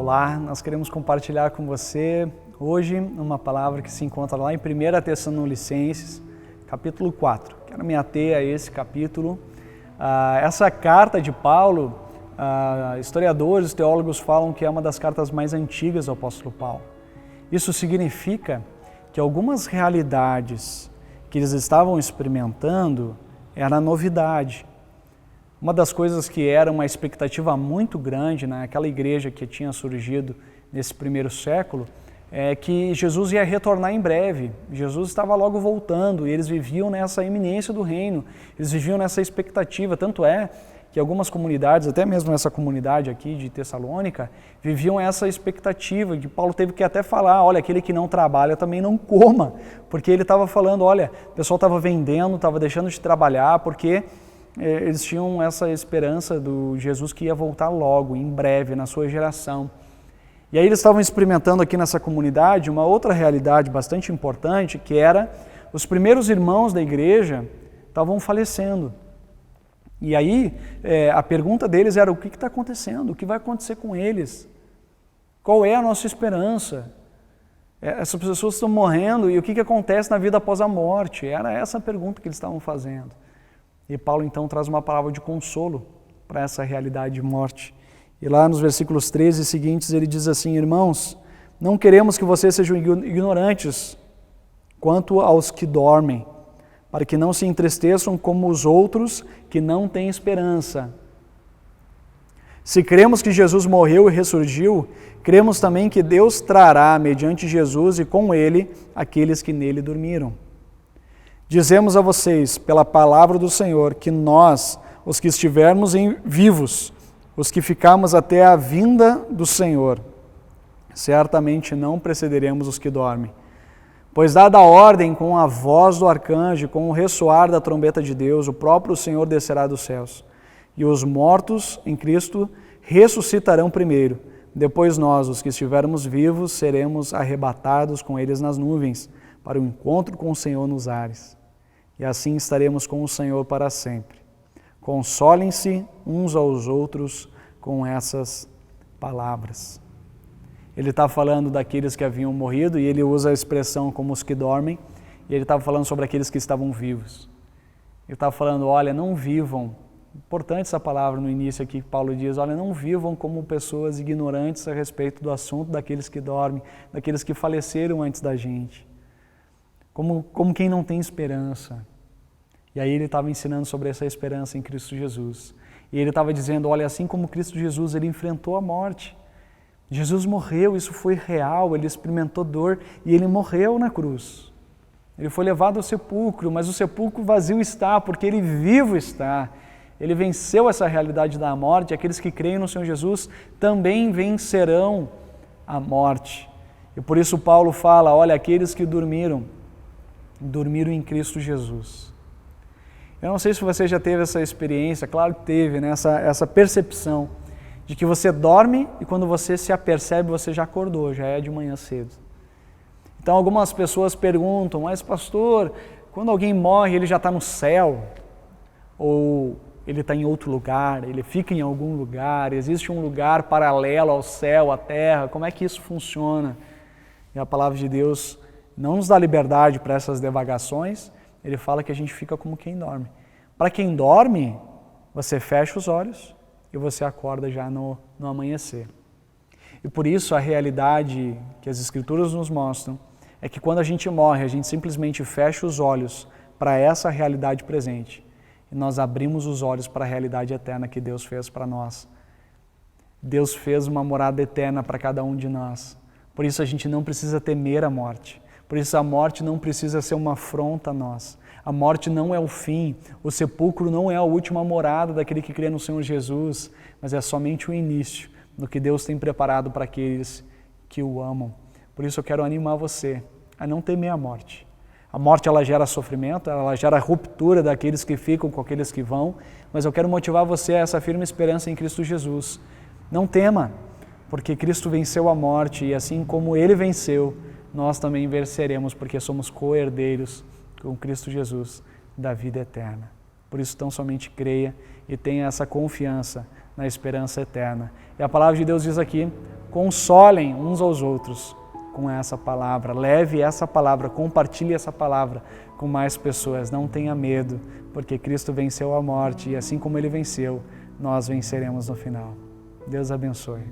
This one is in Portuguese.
Olá, nós queremos compartilhar com você hoje uma palavra que se encontra lá em 1 Tessalonicenses, capítulo 4. Quero me ater a esse capítulo. Essa carta de Paulo, historiadores, teólogos falam que é uma das cartas mais antigas do apóstolo Paulo. Isso significa que algumas realidades que eles estavam experimentando era novidade. Uma das coisas que era uma expectativa muito grande naquela igreja que tinha surgido nesse primeiro século é que Jesus ia retornar em breve. Jesus estava logo voltando e eles viviam nessa iminência do reino, eles viviam nessa expectativa. Tanto é que algumas comunidades, até mesmo essa comunidade aqui de Tessalônica, viviam essa expectativa, que Paulo teve que até falar, olha, aquele que não trabalha também não coma, porque ele estava falando, olha, o pessoal estava vendendo, estava deixando de trabalhar, porque eles tinham essa esperança do Jesus que ia voltar logo, em breve, na sua geração. E aí eles estavam experimentando aqui nessa comunidade uma outra realidade bastante importante, que era os primeiros irmãos da igreja estavam falecendo. E aí a pergunta deles era, o que está acontecendo? O que vai acontecer com eles? Qual é a nossa esperança? Essas pessoas estão morrendo e o que acontece na vida após a morte? Era essa a pergunta que eles estavam fazendo. E Paulo então traz uma palavra de consolo para essa realidade de morte. E lá nos versículos 13 seguintes ele diz assim, irmãos, não queremos que vocês sejam ignorantes quanto aos que dormem, para que não se entristeçam como os outros que não têm esperança. Se cremos que Jesus morreu e ressurgiu, cremos também que Deus trará, mediante Jesus e com ele, aqueles que nele dormiram. Dizemos a vocês, pela palavra do Senhor, que nós, os que estivermos vivos, os que ficamos até a vinda do Senhor, certamente não precederemos os que dormem. Pois dada a ordem com a voz do arcanjo, com o ressoar da trombeta de Deus, o próprio Senhor descerá dos céus. E os mortos em Cristo ressuscitarão primeiro. Depois nós, os que estivermos vivos, seremos arrebatados com eles nas nuvens, para o encontro com o Senhor nos ares. E assim estaremos com o Senhor para sempre. Consolem-se uns aos outros com essas palavras. Ele está falando daqueles que haviam morrido e ele usa a expressão como os que dormem, e ele estava falando sobre aqueles que estavam vivos. Ele estava falando, olha, não vivam, importante essa palavra no início aqui, Paulo diz, olha, não vivam como pessoas ignorantes a respeito do assunto daqueles que dormem, daqueles que faleceram antes da gente. Como quem não tem esperança. E aí ele estava ensinando sobre essa esperança em Cristo Jesus. E ele estava dizendo, olha, assim como Cristo Jesus, ele enfrentou a morte. Jesus morreu, isso foi real, ele experimentou dor e ele morreu na cruz. Ele foi levado ao sepulcro, mas o sepulcro vazio está, porque ele vivo está. Ele venceu essa realidade da morte, aqueles que creem no Senhor Jesus também vencerão a morte. E por isso Paulo fala, olha, aqueles que dormiram em Cristo Jesus. Eu não sei se você já teve essa experiência, claro que teve, né? essa percepção de que você dorme e quando você se apercebe, você já acordou, já é de manhã cedo. Então algumas pessoas perguntam, mas pastor, quando alguém morre, ele já está no céu? Ou ele está em outro lugar, ele fica em algum lugar, existe um lugar paralelo ao céu, à terra, como é que isso funciona? E a palavra de Deus não nos dá liberdade para essas divagações, ele fala que a gente fica como quem dorme. Para quem dorme, você fecha os olhos e você acorda já no amanhecer. E por isso a realidade que as Escrituras nos mostram é que quando a gente morre, a gente simplesmente fecha os olhos para essa realidade presente e nós abrimos os olhos para a realidade eterna que Deus fez para nós. Deus fez uma morada eterna para cada um de nós. Por isso a gente não precisa temer a morte. Por isso a morte não precisa ser uma afronta a nós. A morte não é o fim, o sepulcro não é a última morada daquele que crê no Senhor Jesus, mas é somente o início do que Deus tem preparado para aqueles que o amam. Por isso eu quero animar você a não temer a morte. A morte ela gera sofrimento, ela gera ruptura daqueles que ficam com aqueles que vão, mas eu quero motivar você a essa firme esperança em Cristo Jesus. Não tema, porque Cristo venceu a morte e assim como Ele venceu, nós também venceremos, porque somos co-herdeiros com Cristo Jesus da vida eterna. Por isso, tão somente creia e tenha essa confiança na esperança eterna. E a palavra de Deus diz aqui, consolem uns aos outros com essa palavra, leve essa palavra, compartilhe essa palavra com mais pessoas, não tenha medo, porque Cristo venceu a morte e assim como Ele venceu, nós venceremos no final. Deus abençoe.